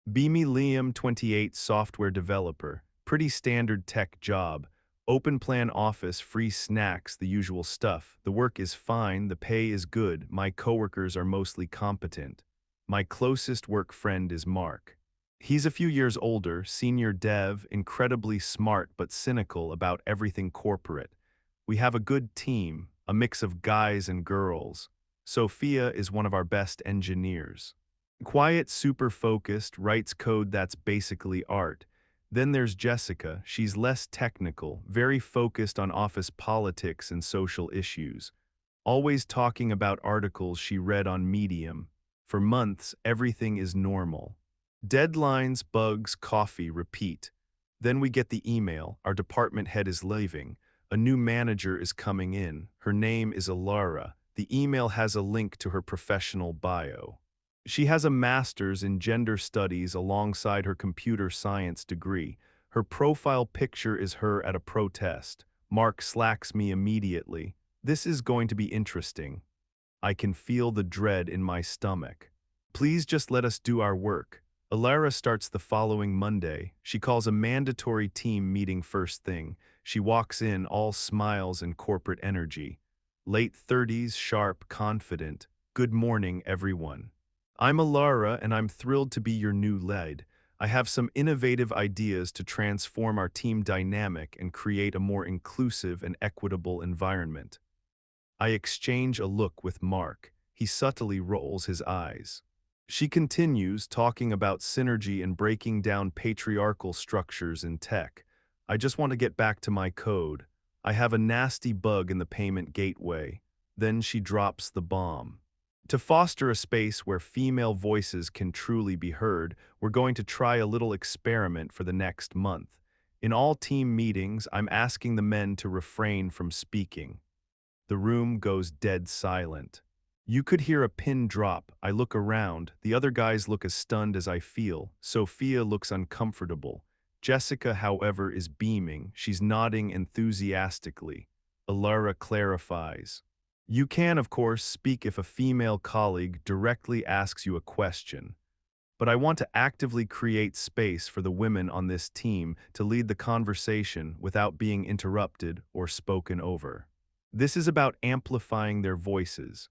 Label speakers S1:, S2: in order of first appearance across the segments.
S1: Beamy Liam 28 software developer. Pretty standard tech job. Open plan office, free snacks, the usual stuff. The work is fine, the pay is good, my coworkers are mostly competent. My closest work friend is Mark. He's a few years older, senior dev, incredibly smart but cynical about everything corporate. We have a good team, a mix of guys and girls. Sophia is one of our best engineers. Quiet, super focused, writes code that's basically art. Then there's Jessica. She's less technical, very focused on office politics and social issues. Always talking about articles she read on Medium. For months, everything is normal. Deadlines, bugs, coffee, repeat. Then we get the email. Our department head is leaving. A new manager is coming in. Her name is Alara. The email has a link to her professional bio. She has a master's in gender studies alongside her computer science degree. Her profile picture is her at a protest. Mark slacks me immediately. This is going to be interesting. I can feel the dread in my stomach. Please just let us do our work. Alara starts the following Monday. She calls a mandatory team meeting first thing. She walks in all smiles and corporate energy. Late 30s, sharp, confident. Good morning, everyone. I'm Alara, and I'm thrilled to be your new lead. I have some innovative ideas to transform our team dynamic and create a more inclusive and equitable environment. I exchange a look with Mark. He subtly rolls his eyes. She continues, talking about synergy and breaking down patriarchal structures in tech. I just want to get back to my code. I have a nasty bug in the payment gateway. Then she drops the bomb. To foster a space where female voices can truly be heard, we're going to try a little experiment for the next month. In all team meetings, I'm asking the men to refrain from speaking. The room goes dead silent. You could hear a pin drop. I look around. The other guys look as stunned as I feel. Sophia looks uncomfortable. Jessica, however, is beaming. She's nodding enthusiastically. Alara clarifies. You can, of course, speak if a female colleague directly asks you a question. But I want to actively create space for the women on this team to lead the conversation without being interrupted or spoken over. This is about amplifying their voices.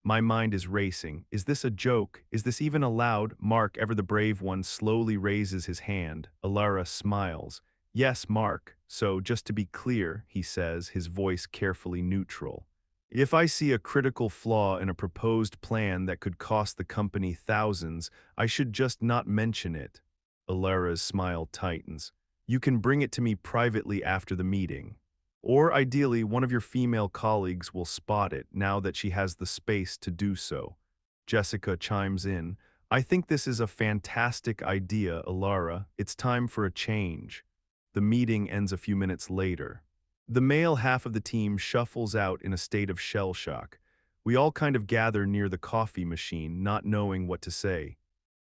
S1: My mind is racing. Is this a joke? Is this even allowed? Mark, ever the brave one, slowly raises his hand. Alara smiles. Yes, Mark. So, just to be clear, he says, his voice carefully neutral. If I see a critical flaw in a proposed plan that could cost the company thousands, I should just not mention it. Alara's smile tightens. You can bring it to me privately after the meeting. Or ideally, one of your female colleagues will spot it now that she has the space to do so. Jessica chimes in. I think this is a fantastic idea, Alara. It's time for a change. The meeting ends a few minutes later. The male half of the team shuffles out in a state of shell shock. We all kind of gather near the coffee machine, not knowing what to say.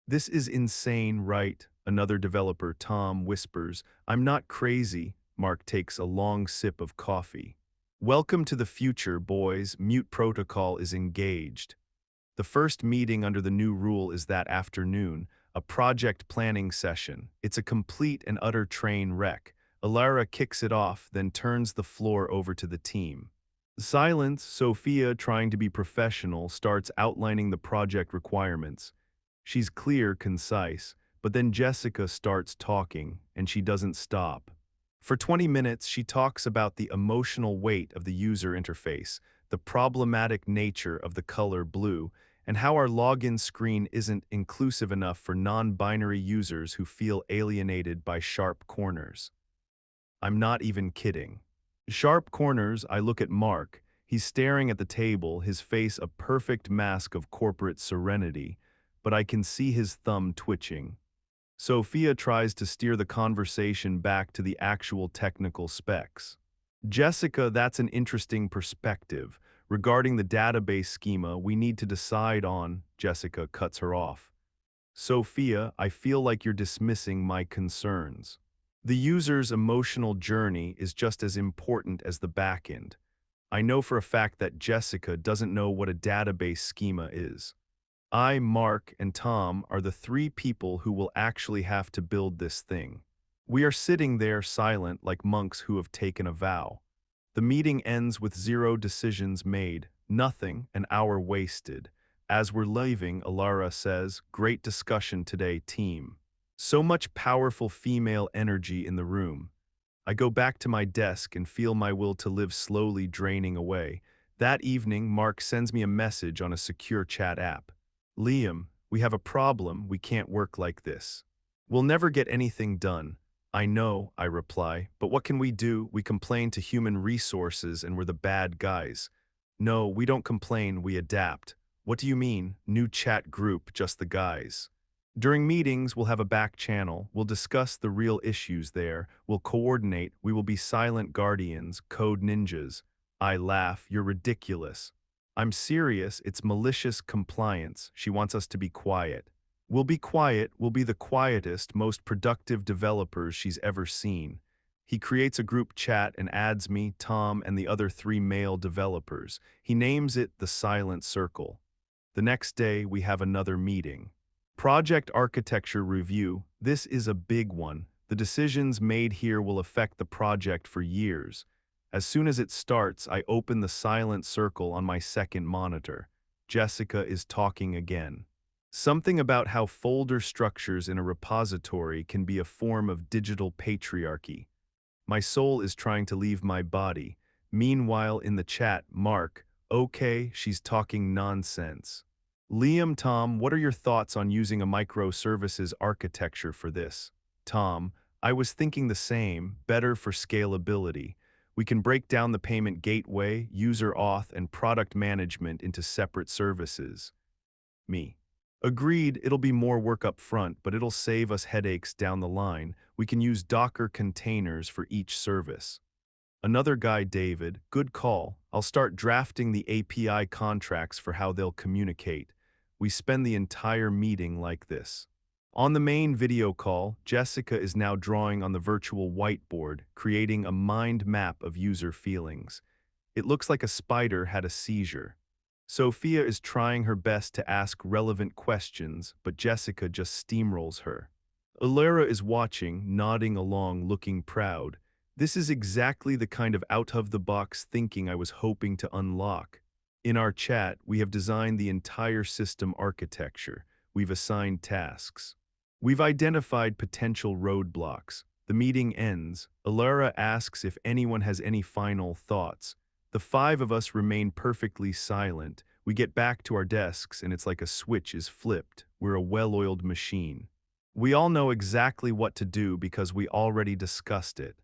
S1: This is insane, right? Another developer, Tom, whispers. I'm not crazy. Mark takes a long sip of coffee. Welcome to the future, boys. Mute protocol is engaged. The first meeting under the new rule is that afternoon, a project planning session. It's a complete and utter train wreck. Alara kicks it off, then turns the floor over to the team. Silence. Sophia, trying to be professional, starts outlining the project requirements. She's clear, concise, but then Jessica starts talking, and she doesn't stop. For 20 minutes, she talks about the emotional weight of the user interface, the problematic nature of the color blue, and how our login screen isn't inclusive enough for non-binary users who feel alienated by sharp corners. I'm not even kidding. Sharp corners. I look at Mark. He's staring at the table, his face a perfect mask of corporate serenity, but I can see his thumb twitching. Sophia tries to steer the conversation back to the actual technical specs. Jessica, that's an interesting perspective. Regarding the database schema we need to decide on, Jessica cuts her off. Sophia, I feel like you're dismissing my concerns. The user's emotional journey is just as important as the backend. I know for a fact that Jessica doesn't know what a database schema is. I, Mark, and Tom are the three people who will actually have to build this thing. We are sitting there silent like monks who have taken a vow. The meeting ends with zero decisions made, nothing, an hour wasted. As we're leaving, Alara says, "Great discussion today, team." So much powerful female energy in the room. I go back to my desk and feel my will to live slowly draining away. That evening, Mark sends me a message on a secure chat app. "Liam, we have a problem, we can't work like this. We'll never get anything done." "I know," I reply, "but what can we do? We complain to human resources and we're the bad guys." "No, we don't complain, we adapt." "What do you mean? New chat group, just the guys." During meetings, we'll have a back channel, we'll discuss the real issues there, we'll coordinate, we will be silent guardians, code ninjas. I laugh, "You're ridiculous." "I'm serious, it's malicious compliance, she wants us to be quiet." "We'll be quiet, we'll be the quietest, most productive developers she's ever seen." He creates a group chat and adds me, Tom, and the other three male developers. He names it the Silent Circle. The next day, we have another meeting. Project architecture review. This is a big one. The decisions made here will affect the project for years. As soon as it starts, I open the silent circle on my second monitor. Jessica is talking again. Something about how folder structures in a repository can be a form of digital patriarchy. My soul is trying to leave my body. Meanwhile, in the chat, Mark, "Okay, she's talking nonsense." Liam, Tom, what are your thoughts on using a microservices architecture for this? Tom, I was thinking the same, better for scalability. We can break down the payment gateway, user auth, and product management into separate services. Me. Agreed, it'll be more work up front, but it'll save us headaches down the line. We can use Docker containers for each service. Another guy, David, good call. I'll start drafting the API contracts for how they'll communicate. We spend the entire meeting like this. On the main video call, Jessica is now drawing on the virtual whiteboard, creating a mind map of user feelings. It looks like a spider had a seizure. Sophia is trying her best to ask relevant questions, but Jessica just steamrolls her. Alara is watching, nodding along, looking proud. This is exactly the kind of out-of-the-box thinking I was hoping to unlock. In our chat, we have designed the entire system architecture. We've assigned tasks. We've identified potential roadblocks. The meeting ends. Alara asks if anyone has any final thoughts. The five of us remain perfectly silent. We get back to our desks and it's like a switch is flipped. We're a well-oiled machine. We all know exactly what to do because we already discussed it.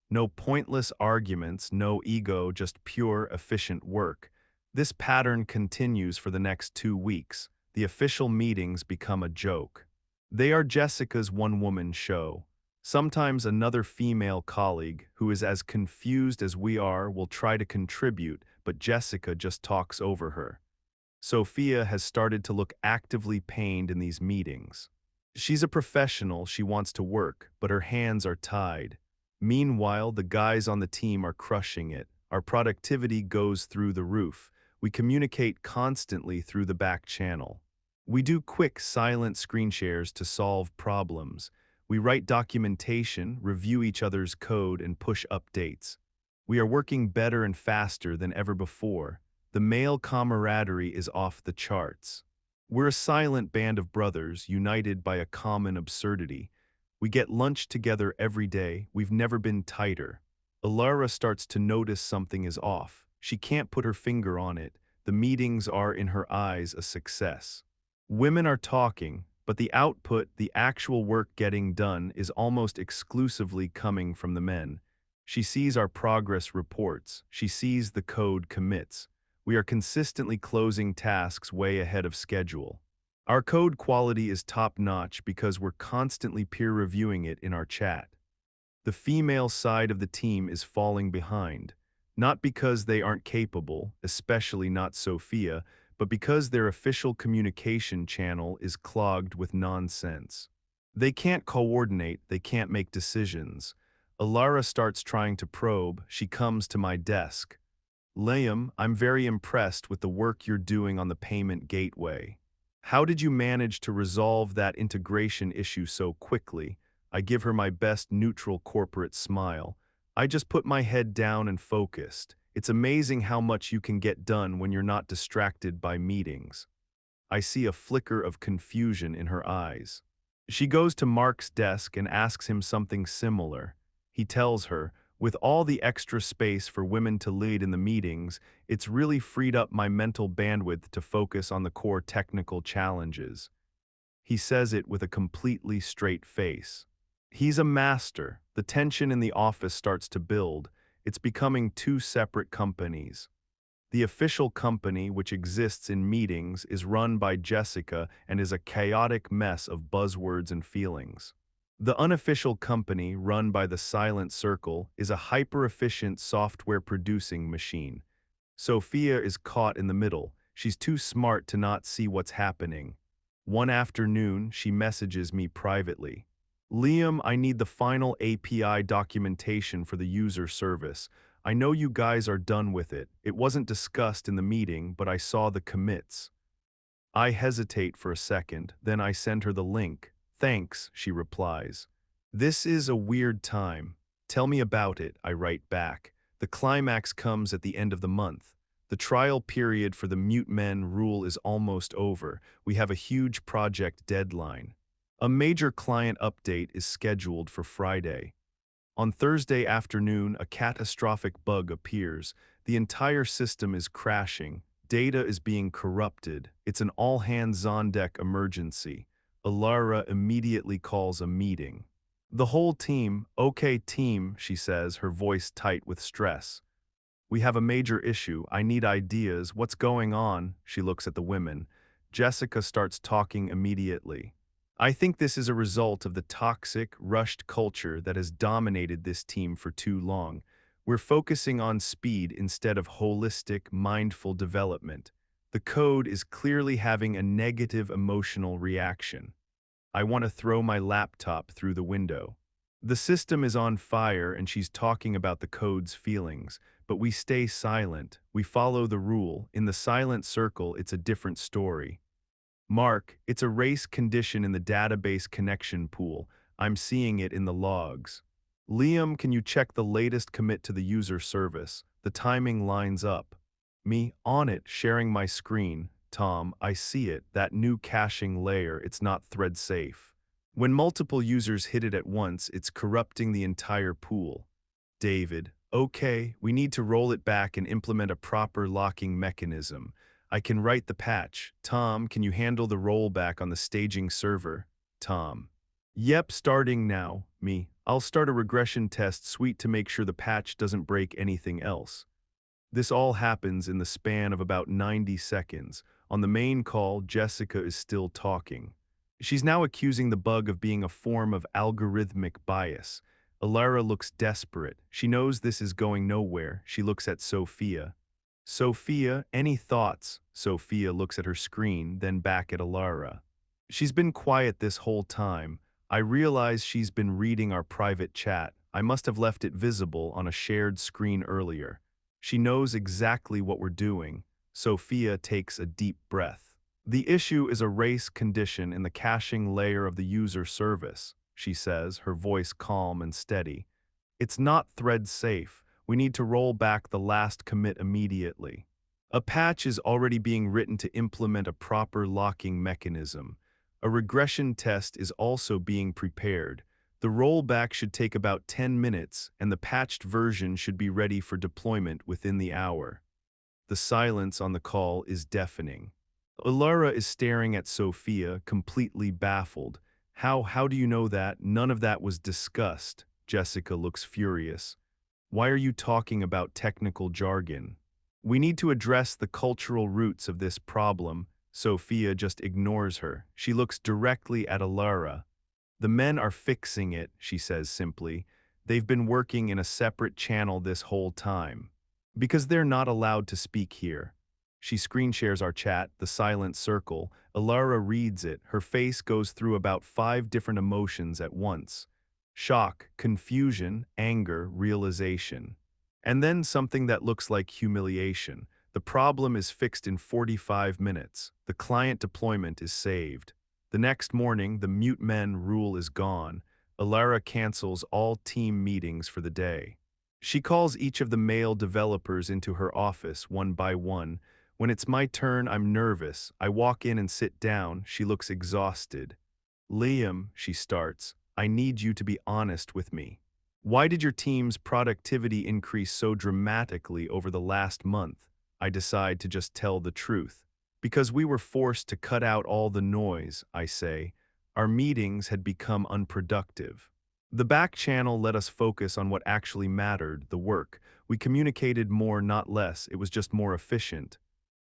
S1: No pointless arguments, no ego, just pure, efficient work. This pattern continues for the next 2 weeks. The official meetings become a joke. They are Jessica's one-woman show. Sometimes another female colleague, who is as confused as we are, will try to contribute, but Jessica just talks over her. Sophia has started to look actively pained in these meetings. She's a professional, she wants to work, but her hands are tied. Meanwhile, the guys on the team are crushing it. Our productivity goes through the roof. We communicate constantly through the back channel. We do quick, silent screen shares to solve problems. We write documentation, review each other's code, and push updates. We are working better and faster than ever before. The male camaraderie is off the charts. We're a silent band of brothers, united by a common absurdity. We get lunch together every day. We've never been tighter. Alara starts to notice something is off. She can't put her finger on it. The meetings are, in her eyes, a success. Women are talking, but the output, the actual work getting done, is almost exclusively coming from the men. She sees our progress reports. She sees the code commits. We are consistently closing tasks way ahead of schedule. Our code quality is top-notch because we're constantly peer-reviewing it in our chat. The female side of the team is falling behind, not because they aren't capable, especially not Sophia, but because their official communication channel is clogged with nonsense. They can't coordinate, they can't make decisions. Alara starts trying to probe. She comes to my desk. "Liam, I'm very impressed with the work you're doing on the payment gateway. How did you manage to resolve that integration issue so quickly? I give her my best neutral corporate smile. I just put my head down and focused. It's amazing how much you can get done when you're not distracted by meetings. I see a flicker of confusion in her eyes. She goes to Mark's desk and asks him something similar. He tells her, with all the extra space for women to lead in the meetings, it's really freed up my mental bandwidth to focus on the core technical challenges. He says it with a completely straight face. He's a master. The tension in the office starts to build. It's becoming two separate companies. The official company, which exists in meetings, is run by Jessica and is a chaotic mess of buzzwords and feelings. The unofficial company, run by the Silent Circle, is a hyper-efficient software-producing machine. Sophia is caught in the middle. She's too smart to not see what's happening. One afternoon, she messages me privately. Liam, I need the final API documentation for the user service. I know you guys are done with it. It wasn't discussed in the meeting, but I saw the commits. I hesitate for a second, then I send her the link. Thanks, she replies. This is a weird time. Tell me about it, I write back. The climax comes at the end of the month. The trial period for the mute men rule is almost over. We have a huge project deadline. A major client update is scheduled for Friday. On Thursday afternoon, a catastrophic bug appears. The entire system is crashing. Data is being corrupted. It's an all-hands-on-deck emergency. Alara immediately calls a meeting. The whole team, okay team, she says, her voice tight with stress. We have a major issue. I need ideas. What's going on? She looks at the women. Jessica starts talking immediately. I think this is a result of the toxic, rushed culture that has dominated this team for too long. We're focusing on speed instead of holistic, mindful development. The code is clearly having a negative emotional reaction. I want to throw my laptop through the window. The system is on fire and she's talking about the code's feelings, but we stay silent. We follow the rule. In the silent circle, it's a different story. Mark, it's a race condition in the database connection pool. I'm seeing it in the logs. Liam, can you check the latest commit to the user service? The timing lines up. Me, on it, sharing my screen. Tom, I see it, that new caching layer, it's not thread safe. When multiple users hit it at once, it's corrupting the entire pool. David, okay, we need to roll it back and implement a proper locking mechanism. I can write the patch. Tom, can you handle the rollback on the staging server? Tom. Yep, starting now. Me. I'll start a regression test suite to make sure the patch doesn't break anything else. This all happens in the span of about 90 seconds. On the main call, Jessica is still talking. She's now accusing the bug of being a form of algorithmic bias. Alara looks desperate. She knows this is going nowhere. She looks at Sophia. Sophia, any thoughts? Sophia looks at her screen, then back at Alara. She's been quiet this whole time. I realize she's been reading our private chat. I must have left it visible on a shared screen earlier. She knows exactly what we're doing. Sophia takes a deep breath. The issue is a race condition in the caching layer of the user service, she says, her voice calm and steady. It's not thread safe. We need to roll back the last commit immediately. A patch is already being written to implement a proper locking mechanism. A regression test is also being prepared. The rollback should take about 10 minutes, and the patched version should be ready for deployment within the hour. The silence on the call is deafening. Alara is staring at Sophia, completely baffled. How do you know that? None of that was discussed. Jessica looks furious. Why are you talking about technical jargon? We need to address the cultural roots of this problem. Sophia just ignores her. She looks directly at Alara. The men are fixing it, she says simply. They've been working in a separate channel this whole time. Because they're not allowed to speak here. She screen shares our chat, the silent circle. Alara reads it. Her face goes through about 5 different emotions at once. Shock, confusion, anger, realization. And then something that looks like humiliation. The problem is fixed in 45 minutes. The client deployment is saved. The next morning, the mute men rule is gone. Alara cancels all team meetings for the day. She calls each of the male developers into her office one by one. When it's my turn, I'm nervous. I walk in and sit down. She looks exhausted. Liam, she starts, I need you to be honest with me. Why did your team's productivity increase so dramatically over the last month? I decide to just tell the truth. Because we were forced to cut out all the noise, I say. Our meetings had become unproductive. The back channel let us focus on what actually mattered, the work. We communicated more, not less. It was just more efficient.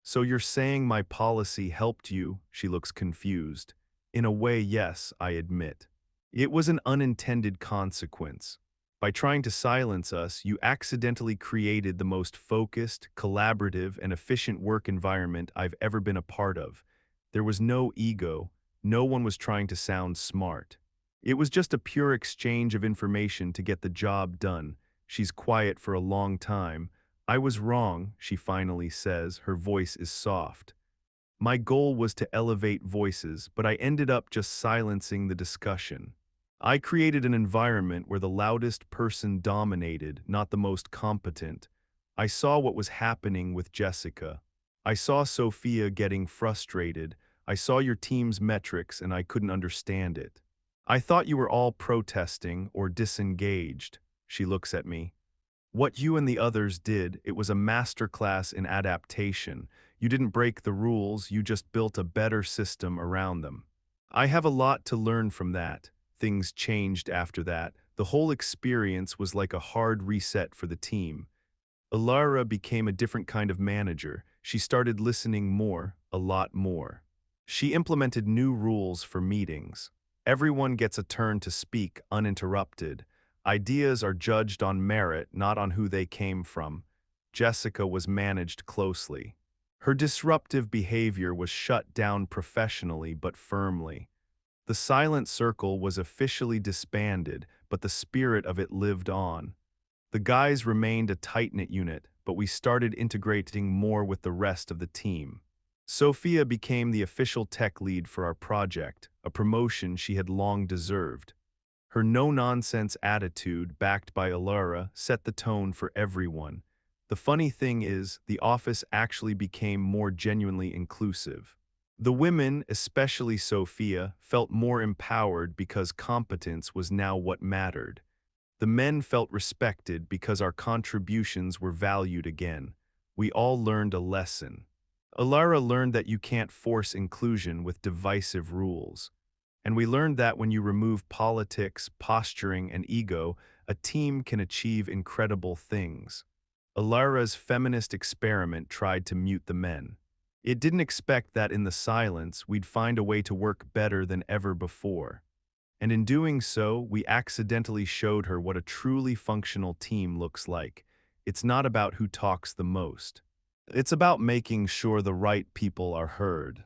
S1: So you're saying my policy helped you? She looks confused. In a way, yes, I admit. It was an unintended consequence. By trying to silence us, you accidentally created the most focused, collaborative, and efficient work environment I've ever been a part of. There was no ego. No one was trying to sound smart. It was just a pure exchange of information to get the job done. She's quiet for a long time. I was wrong, she finally says. Her voice is soft. My goal was to elevate voices, but I ended up just silencing the discussion. I created an environment where the loudest person dominated, not the most competent. I saw what was happening with Jessica. I saw Sophia getting frustrated. I saw your team's metrics and I couldn't understand it. I thought you were all protesting or disengaged. She looks at me. What you and the others did, it was a masterclass in adaptation. You didn't break the rules, you just built a better system around them. I have a lot to learn from that. Things changed after that. The whole experience was like a hard reset for the team. Alara became a different kind of manager. She started listening more, a lot more. She implemented new rules for meetings. Everyone gets a turn to speak uninterrupted. Ideas are judged on merit, not on who they came from. Jessica was managed closely. Her disruptive behavior was shut down professionally but firmly. The silent circle was officially disbanded, but the spirit of it lived on. The guys remained a tight-knit unit, but we started integrating more with the rest of the team. Sophia became the official tech lead for our project, a promotion she had long deserved. Her no-nonsense attitude, backed by Alara, set the tone for everyone. The funny thing is, the office actually became more genuinely inclusive. The women, especially Sophia, felt more empowered because competence was now what mattered. The men felt respected because our contributions were valued again. We all learned a lesson. Alara learned that you can't force inclusion with divisive rules. And we learned that when you remove politics, posturing, and ego, a team can achieve incredible things. Alara's feminist experiment tried to mute the men. It didn't expect that in the silence we'd find a way to work better than ever before. And in doing so, we accidentally showed her what a truly functional team looks like. It's not about who talks the most. It's about making sure the right people are heard.